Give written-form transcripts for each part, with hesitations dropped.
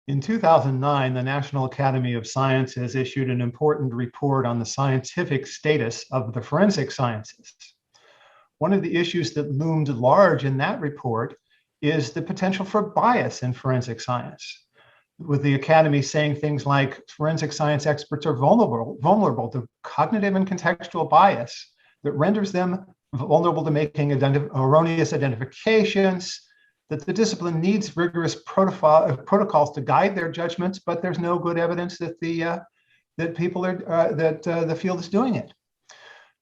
In 2009, the National Academy of Sciences issued an important report on the scientific status of the forensic sciences. One of the issues that loomed large in that report is the potential for bias in forensic science, with the Academy saying things like forensic science experts are vulnerable to cognitive and contextual bias that renders them vulnerable to making erroneous identifications, that the discipline needs rigorous protocols to guide their judgments, but there's no good evidence that the field is doing it.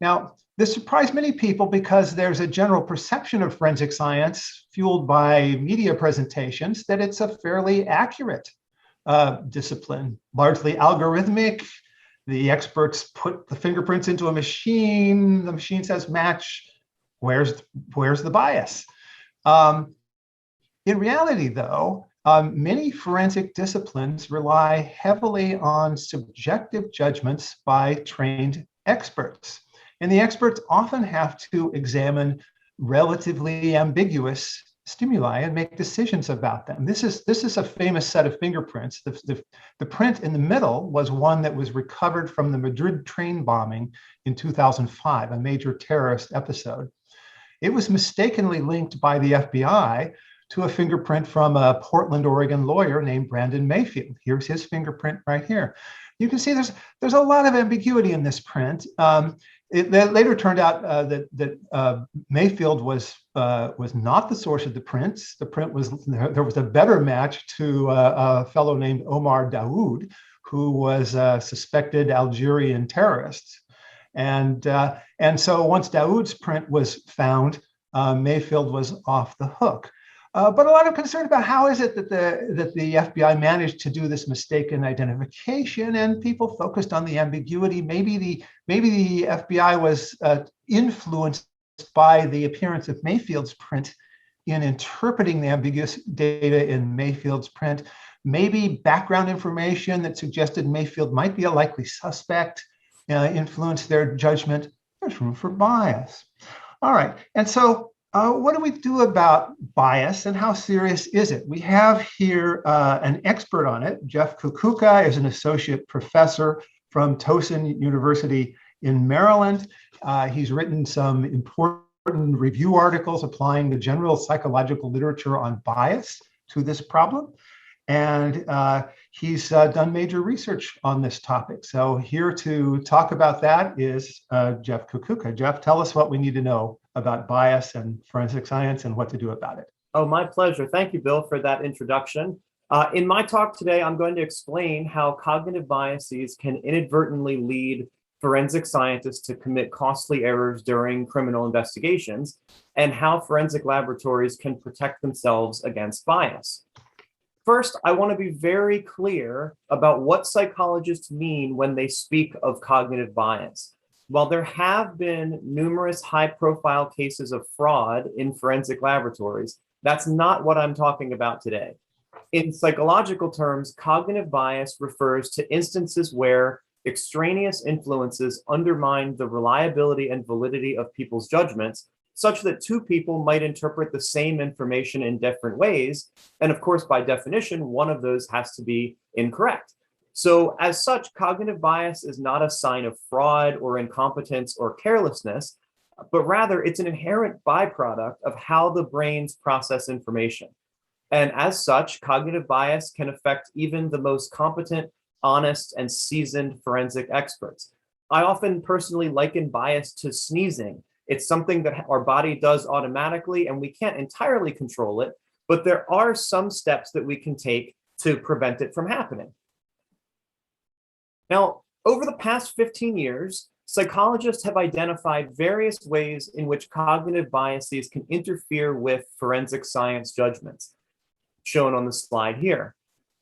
Now, this surprised many people because there's a general perception of forensic science fueled by media presentations that it's a fairly accurate discipline, largely algorithmic. The experts put the fingerprints into a machine. The machine says match. Where's the bias? In reality, though, many forensic disciplines rely heavily on subjective judgments by trained experts. And the experts often have to examine relatively ambiguous stimuli and make decisions about them. This is a famous set of fingerprints. The print in the middle was one that was recovered from the Madrid train bombing in 2005, a major terrorist episode. It was mistakenly linked by the FBI to a fingerprint from a Portland, Oregon lawyer named Brandon Mayfield. Here's his fingerprint right here. You can see there's a lot of ambiguity in this print. It later turned out that Mayfield was not the source of the prints. There was a better match to a fellow named Omar Daoud, who was a suspected Algerian terrorist. And so once Daoud's print was found, Mayfield was off the hook. But a lot of concern about how is it that the FBI managed to do this mistaken identification, and people focused on the ambiguity. Maybe the FBI was influenced by the appearance of Mayfield's print in interpreting the ambiguous data in Mayfield's print. Maybe background information that suggested Mayfield might be a likely suspect influenced their judgment. There's room for bias. All right, and so what do we do about bias, and how serious is it? We have here an expert on it. Jeff Kukuka is an associate professor from Towson University in Maryland. He's written some important review articles applying the general psychological literature on bias to this problem. And he's done major research on this topic. So here to talk about that is Jeff Kukuka. Jeff, tell us what we need to know about bias and forensic science and what to do about it. Oh, my pleasure. Thank you, Bill, for that introduction. In my talk today, I'm going to explain how cognitive biases can inadvertently lead forensic scientists to commit costly errors during criminal investigations, and how forensic laboratories can protect themselves against bias. First, I want to be very clear about what psychologists mean when they speak of cognitive bias. While there have been numerous high-profile cases of fraud in forensic laboratories, that's not what I'm talking about today. In psychological terms, cognitive bias refers to instances where extraneous influences undermine the reliability and validity of people's judgments, such that two people might interpret the same information in different ways. And of course, by definition, one of those has to be incorrect. So as such, cognitive bias is not a sign of fraud or incompetence or carelessness, but rather it's an inherent byproduct of how the brains process information. And as such, cognitive bias can affect even the most competent, honest, and seasoned forensic experts. I often personally liken bias to sneezing. It's something that our body does automatically, and we can't entirely control it, but there are some steps that we can take to prevent it from happening. Now, over the past 15 years, psychologists have identified various ways in which cognitive biases can interfere with forensic science judgments, shown on the slide here.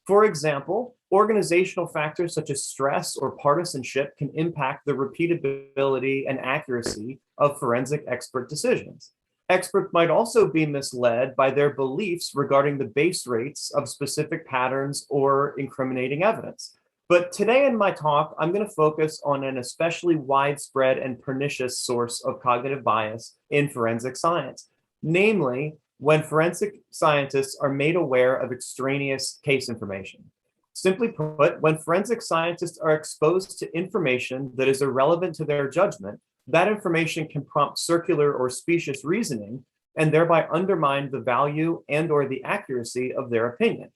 For example, organizational factors such as stress or partisanship can impact the repeatability and accuracy of forensic expert decisions. Experts might also be misled by their beliefs regarding the base rates of specific patterns or incriminating evidence. But today in my talk, I'm going to focus on an especially widespread and pernicious source of cognitive bias in forensic science, namely when forensic scientists are made aware of extraneous case information. Simply put, when forensic scientists are exposed to information that is irrelevant to their judgment, that information can prompt circular or specious reasoning and thereby undermine the value and/or the accuracy of their opinion.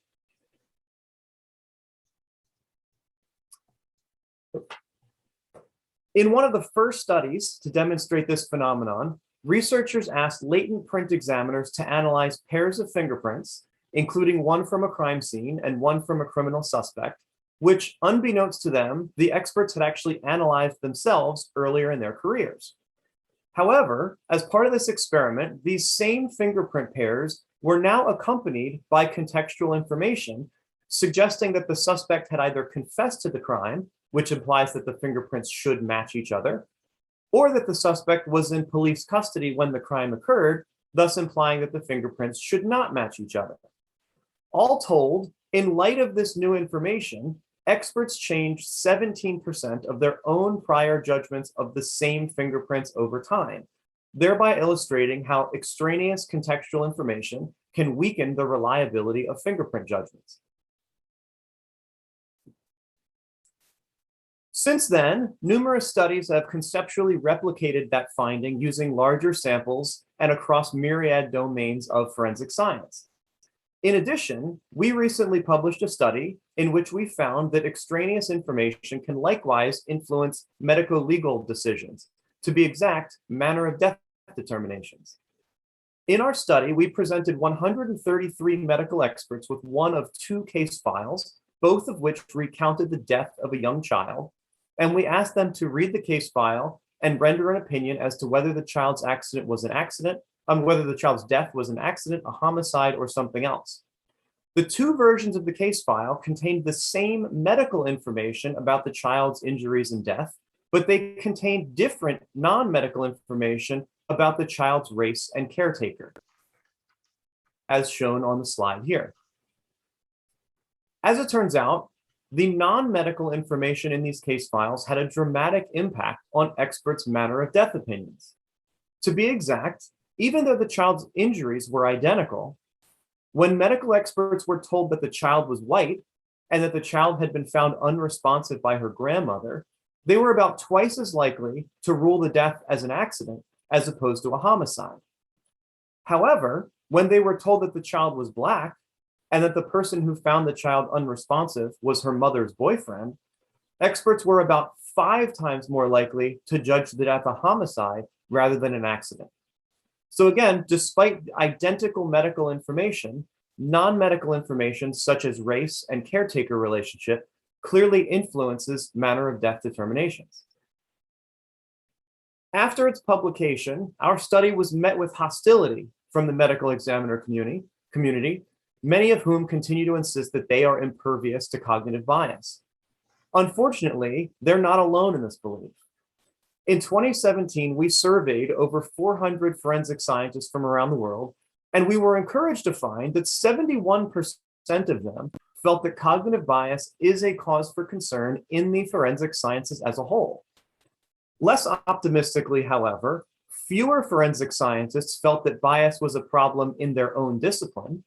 In one of the first studies to demonstrate this phenomenon, researchers asked latent print examiners to analyze pairs of fingerprints, including one from a crime scene and one from a criminal suspect, which, unbeknownst to them, the experts had actually analyzed themselves earlier in their careers. However, as part of this experiment, these same fingerprint pairs were now accompanied by contextual information, suggesting that the suspect had either confessed to the crime, which implies that the fingerprints should match each other, or that the suspect was in police custody when the crime occurred, thus implying that the fingerprints should not match each other. All told, in light of this new information, experts changed 17% of their own prior judgments of the same fingerprints over time, thereby illustrating how extraneous contextual information can weaken the reliability of fingerprint judgments. Since then, numerous studies have conceptually replicated that finding using larger samples and across myriad domains of forensic science. In addition, we recently published a study in which we found that extraneous information can likewise influence medico-legal decisions, to be exact, manner of death determinations. In our study, we presented 133 medical experts with one of two case files, both of which recounted the death of a young child, and we asked them to read the case file and render an opinion as to whether the child's accident was an accident, whether the child's death was an accident, a homicide, or something else. The two versions of the case file contained the same medical information about the child's injuries and death, but they contained different non-medical information about the child's race and caretaker, as shown on the slide here. As it turns out, the non-medical information in these case files had a dramatic impact on experts' manner of death opinions. To be exact, even though the child's injuries were identical, when medical experts were told that the child was white and that the child had been found unresponsive by her grandmother, they were about twice as likely to rule the death as an accident as opposed to a homicide. However, when they were told that the child was Black and that the person who found the child unresponsive was her mother's boyfriend, experts were about 5 times more likely to judge the death a homicide rather than an accident. So again, despite identical medical information, non-medical information such as race and caretaker relationship clearly influences manner of death determinations. After its publication, our study was met with hostility from the medical examiner community, many of whom continue to insist that they are impervious to cognitive bias. Unfortunately, they're not alone in this belief. In 2017, we surveyed over 400 forensic scientists from around the world, and we were encouraged to find that 71% of them felt that cognitive bias is a cause for concern in the forensic sciences as a whole. Less optimistically, however, fewer forensic scientists felt that bias was a problem in their own discipline,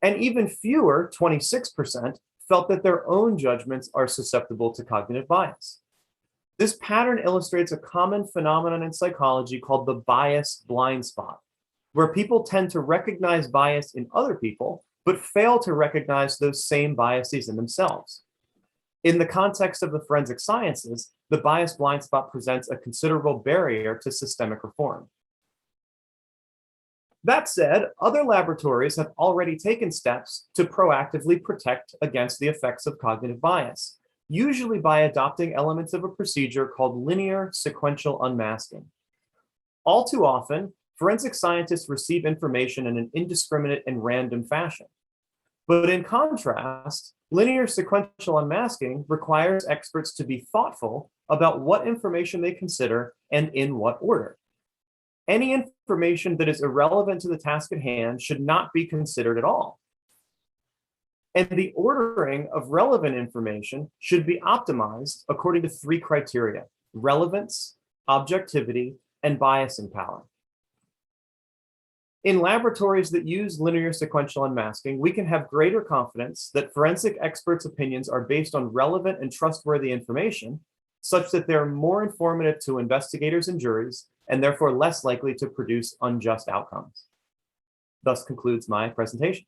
and even fewer, 26%, felt that their own judgments are susceptible to cognitive bias. This pattern illustrates a common phenomenon in psychology called the bias blind spot, where people tend to recognize bias in other people, but fail to recognize those same biases in themselves. In the context of the forensic sciences, the bias blind spot presents a considerable barrier to systemic reform. That said, other laboratories have already taken steps to proactively protect against the effects of cognitive bias, usually by adopting elements of a procedure called linear sequential unmasking. All too often, forensic scientists receive information in an indiscriminate and random fashion. But in contrast, linear sequential unmasking requires experts to be thoughtful about what information they consider and in what order. Any information that is irrelevant to the task at hand should not be considered at all. And the ordering of relevant information should be optimized according to 3 criteria: relevance, objectivity, and biasing power. In laboratories that use linear sequential unmasking, we can have greater confidence that forensic experts' opinions are based on relevant and trustworthy information, such that they're more informative to investigators and juries, and therefore less likely to produce unjust outcomes. Thus concludes my presentation.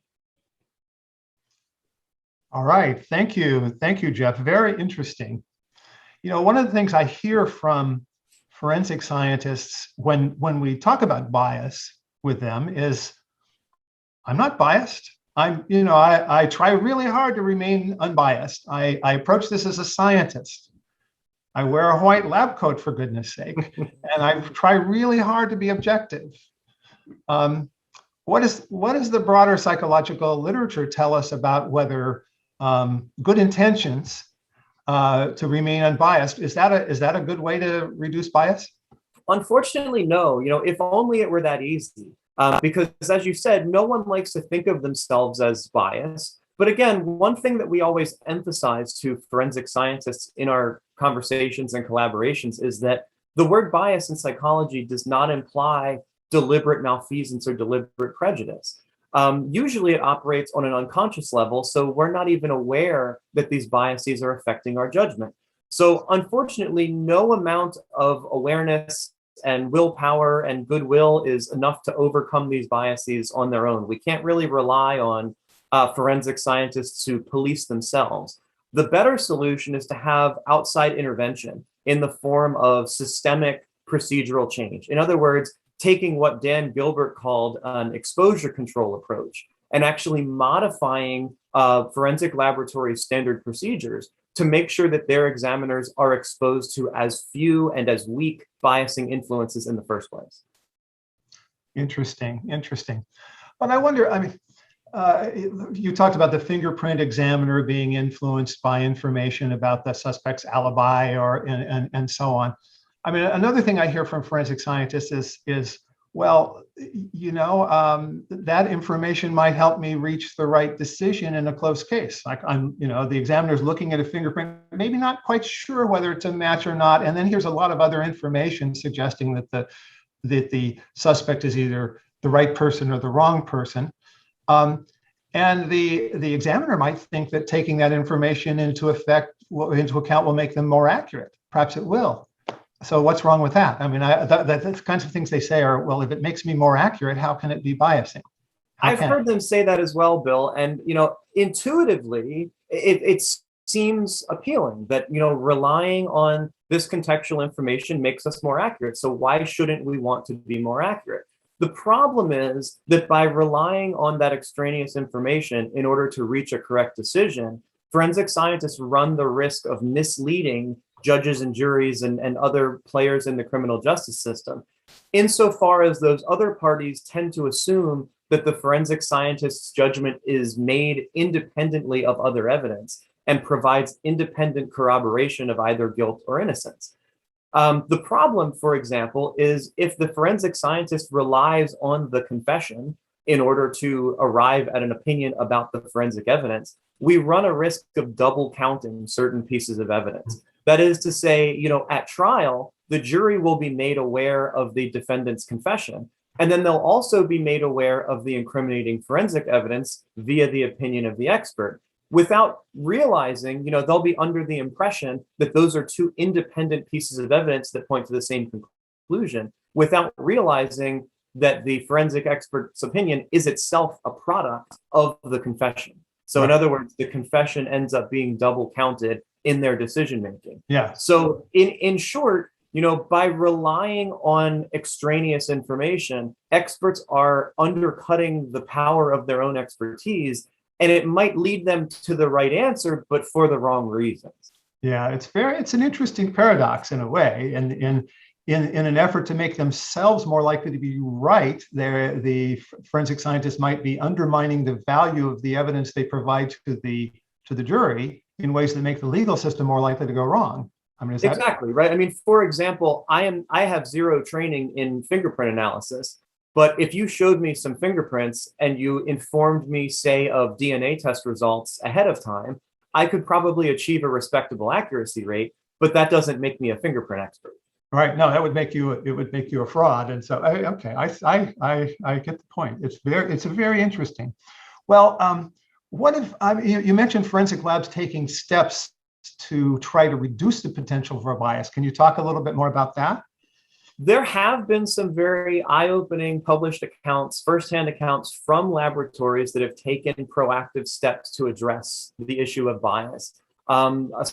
All right, thank you. Thank you, Jeff. Very interesting. You know, one of the things I hear from forensic scientists when we talk about bias with them is, I'm not biased. I try really hard to remain unbiased. I approach this as a scientist. I wear a white lab coat, for goodness sake, and I try really hard to be objective. What does the broader psychological literature tell us about whether good intentions to remain unbiased, is that a good way to reduce bias? Unfortunately, no. If only it were that easy. Because as you said, no one likes to think of themselves as biased. But again, one thing that we always emphasize to forensic scientists in our conversations and collaborations is that the word bias in psychology does not imply deliberate malfeasance or deliberate prejudice. Usually it operates on an unconscious level, so we're not even aware that these biases are affecting our judgment. So unfortunately, no amount of awareness and willpower and goodwill is enough to overcome these biases on their own. We can't really rely on forensic scientists to police themselves. The better solution is to have outside intervention in the form of systemic procedural change. In other words, taking what Dan Gilbert called an exposure control approach and actually modifying forensic laboratory standard procedures to make sure that their examiners are exposed to as few and as weak biasing influences in the first place. Interesting. But I wonder, you talked about the fingerprint examiner being influenced by information about the suspect's alibi and so on. I mean, another thing I hear from forensic scientists is well, that information might help me reach the right decision in a close case. Like the examiner's looking at a fingerprint, maybe not quite sure whether it's a match or not. And then here's a lot of other information suggesting that the suspect is either the right person or the wrong person. And the examiner might think that taking that information into account will make them more accurate. Perhaps it will. So what's wrong with that? I mean, the kinds of things they say are, well, if it makes me more accurate, how can it be biasing? I've heard them say that as well, Bill. And, intuitively, it seems appealing that, relying on this contextual information makes us more accurate. So why shouldn't we want to be more accurate? The problem is that by relying on that extraneous information in order to reach a correct decision, forensic scientists run the risk of misleading judges and juries and other players in the criminal justice system, insofar as those other parties tend to assume that the forensic scientist's judgment is made independently of other evidence and provides independent corroboration of either guilt or innocence. The problem, for example, is if the forensic scientist relies on the confession in order to arrive at an opinion about the forensic evidence, we run a risk of double counting certain pieces of evidence. That is to say, at trial, the jury will be made aware of the defendant's confession, and then they'll also be made aware of the incriminating forensic evidence via the opinion of the expert. Without realizing, they'll be under the impression that those are two independent pieces of evidence that point to the same conclusion, without realizing that the forensic expert's opinion is itself a product of the confession. So in other words, the confession ends up being double counted in their decision making. Yeah. So in short, by relying on extraneous information, experts are undercutting the power of their own expertise, and it might lead them to the right answer, but for the wrong reasons. Yeah, it's an interesting paradox in a way, and in an effort to make themselves more likely to be right, the forensic scientists might be undermining the value of the evidence they provide to the jury in ways that make the legal system more likely to go wrong. I mean, exactly right. I mean, for example, I have zero training in fingerprint analysis, but if you showed me some fingerprints and you informed me, say, of DNA test results ahead of time, I could probably achieve a respectable accuracy rate, but that doesn't make me a fingerprint expert. Right. No, that would make you, it would make you a fraud. And so, okay, I get the point. It's a very interesting. Well, what if, you mentioned forensic labs taking steps to try to reduce the potential for a bias. Can you talk a little bit more about that? There have been some very eye-opening published accounts, firsthand accounts from laboratories that have taken proactive steps to address the issue of bias.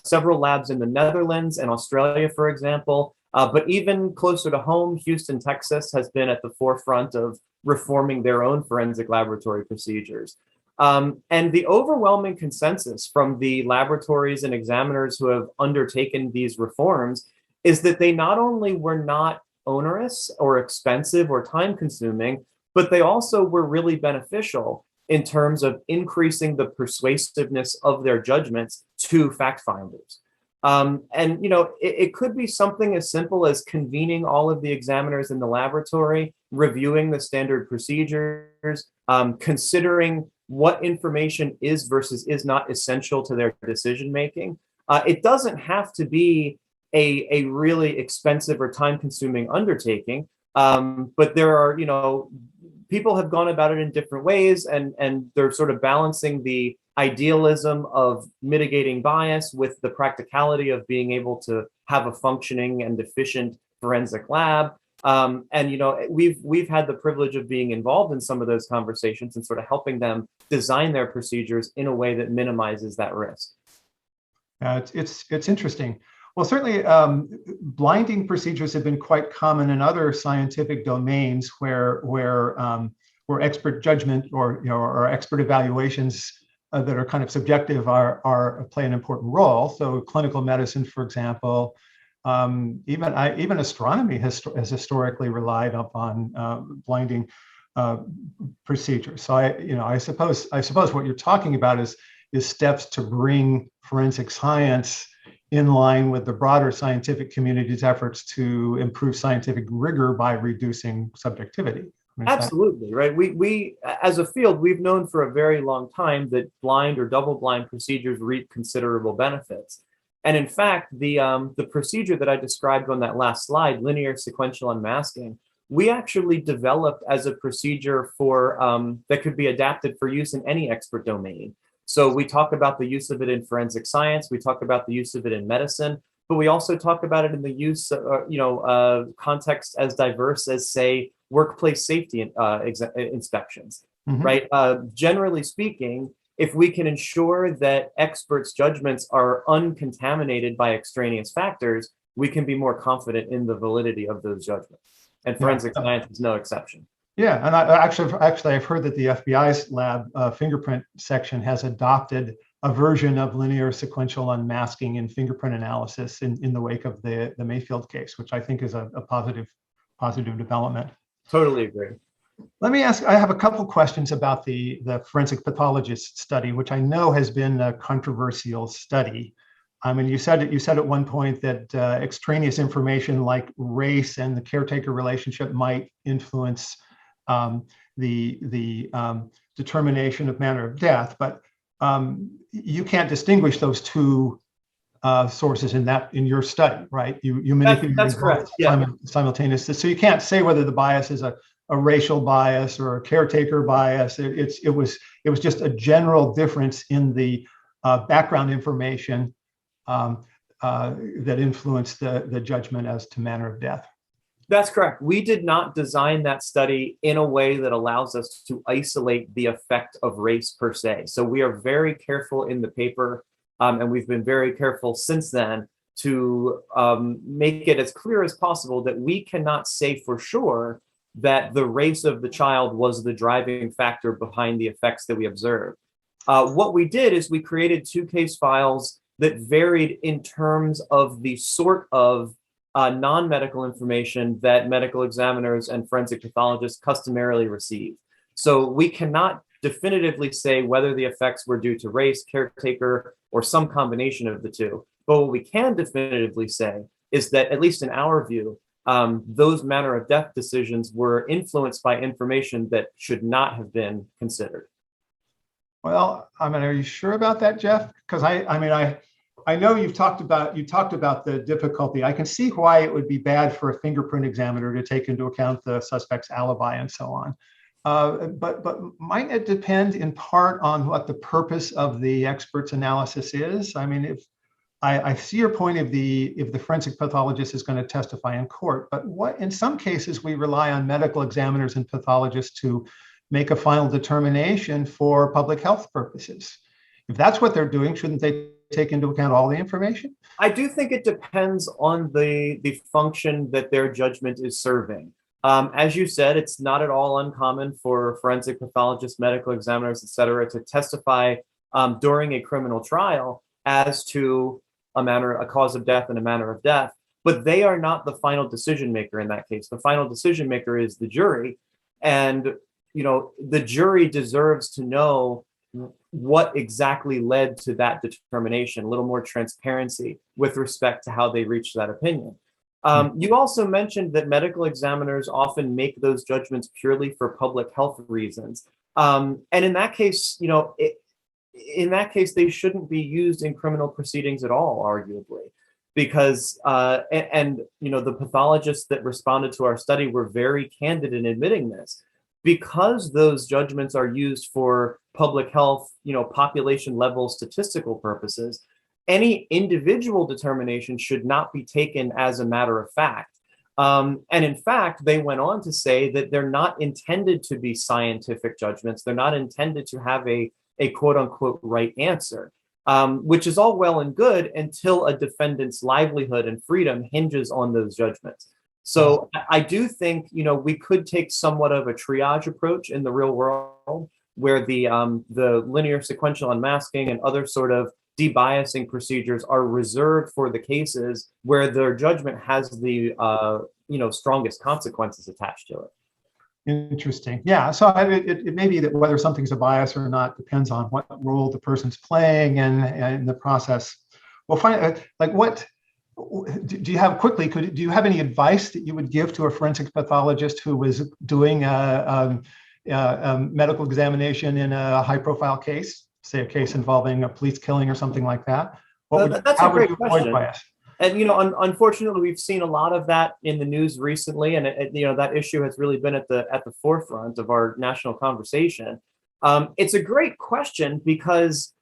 Several labs in the Netherlands and Australia, for example, but even closer to home, Houston, Texas has been at the forefront of reforming their own forensic laboratory procedures. And the overwhelming consensus from the laboratories and examiners who have undertaken these reforms is that they not only were not onerous or expensive or time consuming, but they also were really beneficial in terms of increasing the persuasiveness of their judgments to fact finders. And it could be something as simple as convening all of the examiners in the laboratory, reviewing the standard procedures, considering what information is versus is not essential to their decision making. It doesn't have to be a really expensive or time-consuming undertaking, but there are, people have gone about it in different ways, and they're sort of balancing the idealism of mitigating bias with the practicality of being able to have a functioning and efficient forensic lab. We've had the privilege of being involved in some of those conversations and sort of helping them design their procedures in a way that minimizes that risk. It's interesting. Well, certainly blinding procedures have been quite common in other scientific domains where expert judgment or expert evaluations that are kind of subjective are play an important role. So clinical medicine, for example, even astronomy has historically relied upon blinding procedures. So I suppose what you're talking about is steps to bring forensic science in line with the broader scientific community's efforts to improve scientific rigor by reducing subjectivity. Absolutely, right. We as a field, we've known for a very long time that blind or double-blind procedures reap considerable benefits. And in fact, the procedure that I described on that last slide, linear sequential unmasking, we actually developed as a procedure for that could be adapted for use in any expert domain. So we talk about the use of it in forensic science, we talk about the use of it in medicine, but we also talk about it in the use, context as diverse as, say, workplace safety inspections, right? Generally speaking, if we can ensure that experts' judgments are uncontaminated by extraneous factors, we can be more confident in the validity of those judgments. And forensic science is no exception. Yeah, and I've heard that the FBI's lab fingerprint section has adopted a version of linear sequential unmasking in fingerprint analysis in the wake of the Mayfield case, which I think is a positive development. Totally agree. Let me ask, I have a couple questions about the forensic pathologist study, which I know has been a controversial study. I mean, you said at one point that extraneous information like race and the caretaker relationship might influence the determination of manner of death, but you can't distinguish those two sources in your study, right? You manipulate that's correct. Yeah. Simultaneously, so you can't say whether the bias is a racial bias or a caretaker bias. It was just a general difference in the background information that influenced the judgment as to manner of death. That's correct. We did not design that study in a way that allows us to isolate the effect of race per se. So we are very careful in the paper, and we've been very careful since then to make it as clear as possible that we cannot say for sure that the race of the child was the driving factor behind the effects that we observed. What we did is we created two case files that varied in terms of the sort of non-medical information that medical examiners and forensic pathologists customarily receive. So we cannot definitively say whether the effects were due to race, caretaker, or some combination of the two. But what we can definitively say is that, at least in our view, those manner of death decisions were influenced by information that should not have been considered. Well, I mean, are you sure about that, Jeff? Because I know you talked about the difficulty. I can see why it would be bad for a fingerprint examiner to take into account the suspect's alibi and so on. But might it depend in part on what the purpose of the expert's analysis is? I mean, if I see your point if the forensic pathologist is going to testify in court, but what in some cases we rely on medical examiners and pathologists to make a final determination for public health purposes. If that's what they're doing, shouldn't they take into account all the information? I do think it depends on the function that their judgment is serving. As you said, it's not at all uncommon for forensic pathologists, medical examiners, et cetera, to testify during a criminal trial as to a cause of death and a manner of death, but they are not the final decision maker in that case. The final decision maker is the jury, and the jury deserves to know what exactly led to that determination, a little more transparency with respect to how they reached that opinion. You also mentioned that medical examiners often make those judgments purely for public health reasons. And in that case, they shouldn't be used in criminal proceedings at all, arguably, because the pathologists that responded to our study were very candid in admitting this. Because those judgments are used for public health, population level statistical purposes, any individual determination should not be taken as a matter of fact. And in fact, they went on to say that they're not intended to be scientific judgments. They're not intended to have a quote unquote right answer, which is all well and good until a defendant's livelihood and freedom hinges on those judgments. So I do think, we could take somewhat of a triage approach in the real world where the linear sequential unmasking and other sort of debiasing procedures are reserved for the cases where their judgment has the, strongest consequences attached to it. Interesting. Yeah. So it may be that whether something's a bias or not depends on what role the person's playing and in the process. We'll find what. Do you have any advice that you would give to a forensic pathologist who was doing a medical examination in a high-profile case, say a case involving a police killing or something like that? That's a great question. Bias? And unfortunately, we've seen a lot of that in the news recently, and that issue has really been at the forefront of our national conversation. It's a great question because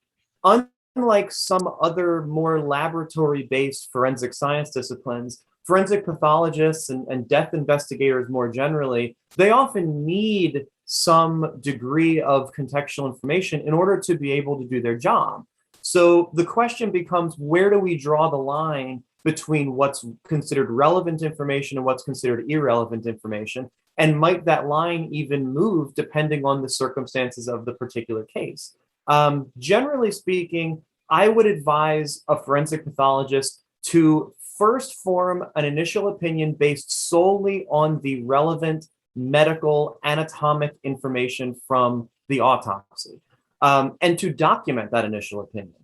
unlike some other more laboratory-based forensic science disciplines, forensic pathologists and death investigators more generally, they often need some degree of contextual information in order to be able to do their job. So the question becomes, where do we draw the line between what's considered relevant information and what's considered irrelevant information? And might that line even move depending on the circumstances of the particular case? Generally speaking, I would advise a forensic pathologist to first form an initial opinion based solely on the relevant medical anatomic information from the autopsy, and to document that initial opinion.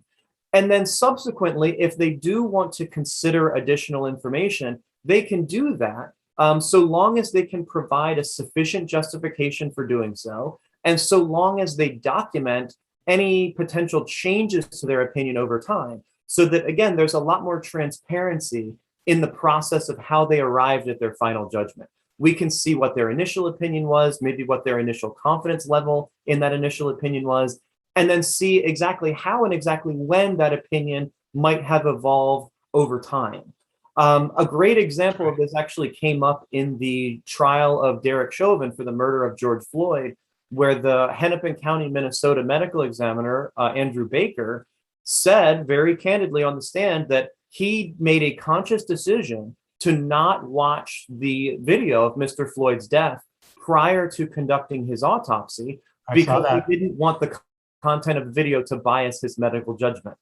And then subsequently, if they do want to consider additional information, they can do that, so long as they can provide a sufficient justification for doing so, and so long as they document any potential changes to their opinion over time, so that, again, there's a lot more transparency in the process of how they arrived at their final judgment. We can see what their initial opinion was, maybe what their initial confidence level in that initial opinion was, and then see exactly how and exactly when that opinion might have evolved over time. A great example of this actually came up in the trial of Derek Chauvin for the murder of George Floyd, where the Hennepin County, Minnesota medical examiner, Andrew Baker, said very candidly on the stand that he made a conscious decision to not watch the video of Mr. Floyd's death prior to conducting his autopsy because he didn't want the content of the video to bias his medical judgment.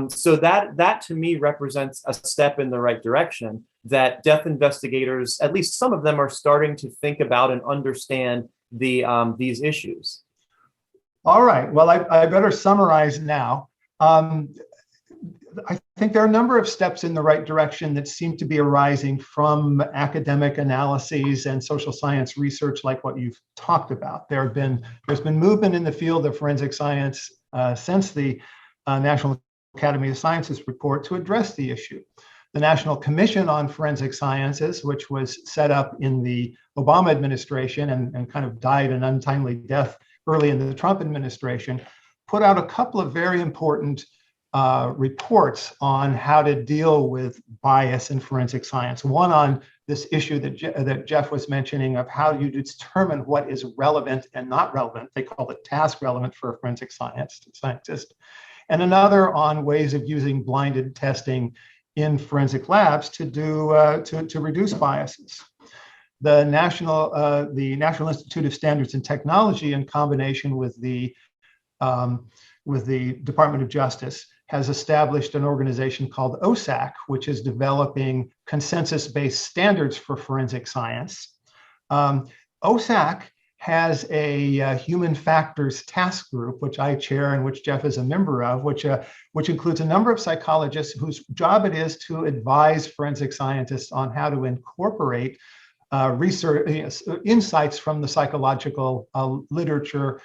So that to me represents a step in the right direction that death investigators, at least some of them, are starting to think about and understand these issues. All right. Well, I better summarize now. I think there are a number of steps in the right direction that seem to be arising from academic analyses and social science research like what you've talked about. There's been movement in the field of forensic science since the National Academy of Sciences report to address the issue. The National Commission on Forensic Sciences, which was set up in the Obama administration and kind of died an untimely death early in the Trump administration, put out a couple of very important reports on how to deal with bias in forensic science. One on this issue that Jeff was mentioning of how you determine what is relevant and not relevant. They call it task relevant for a forensic scientist. And another on ways of using blinded testing in forensic labs to reduce biases. The National Institute of Standards and Technology, in combination with the Department of Justice, has established an organization called OSAC, which is developing consensus-based standards for forensic science. OSAC has a human factors task group, which I chair and which Jeff is a member of, which includes a number of psychologists whose job it is to advise forensic scientists on how to incorporate research insights from the psychological literature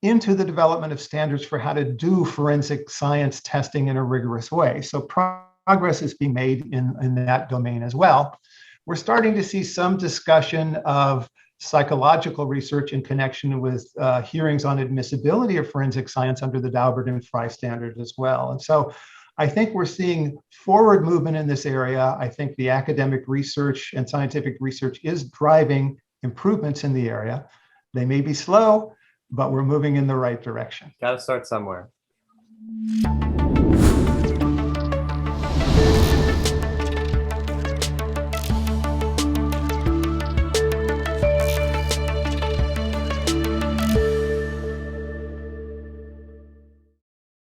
into the development of standards for how to do forensic science testing in a rigorous way. So progress is being made in that domain as well. We're starting to see some discussion of psychological research in connection with hearings on admissibility of forensic science under the Daubert and Frey standard as well. And so I think we're seeing forward movement in this area. I think the academic research and scientific research is driving improvements in the area. They may be slow, but we're moving in the right direction. Got to start somewhere.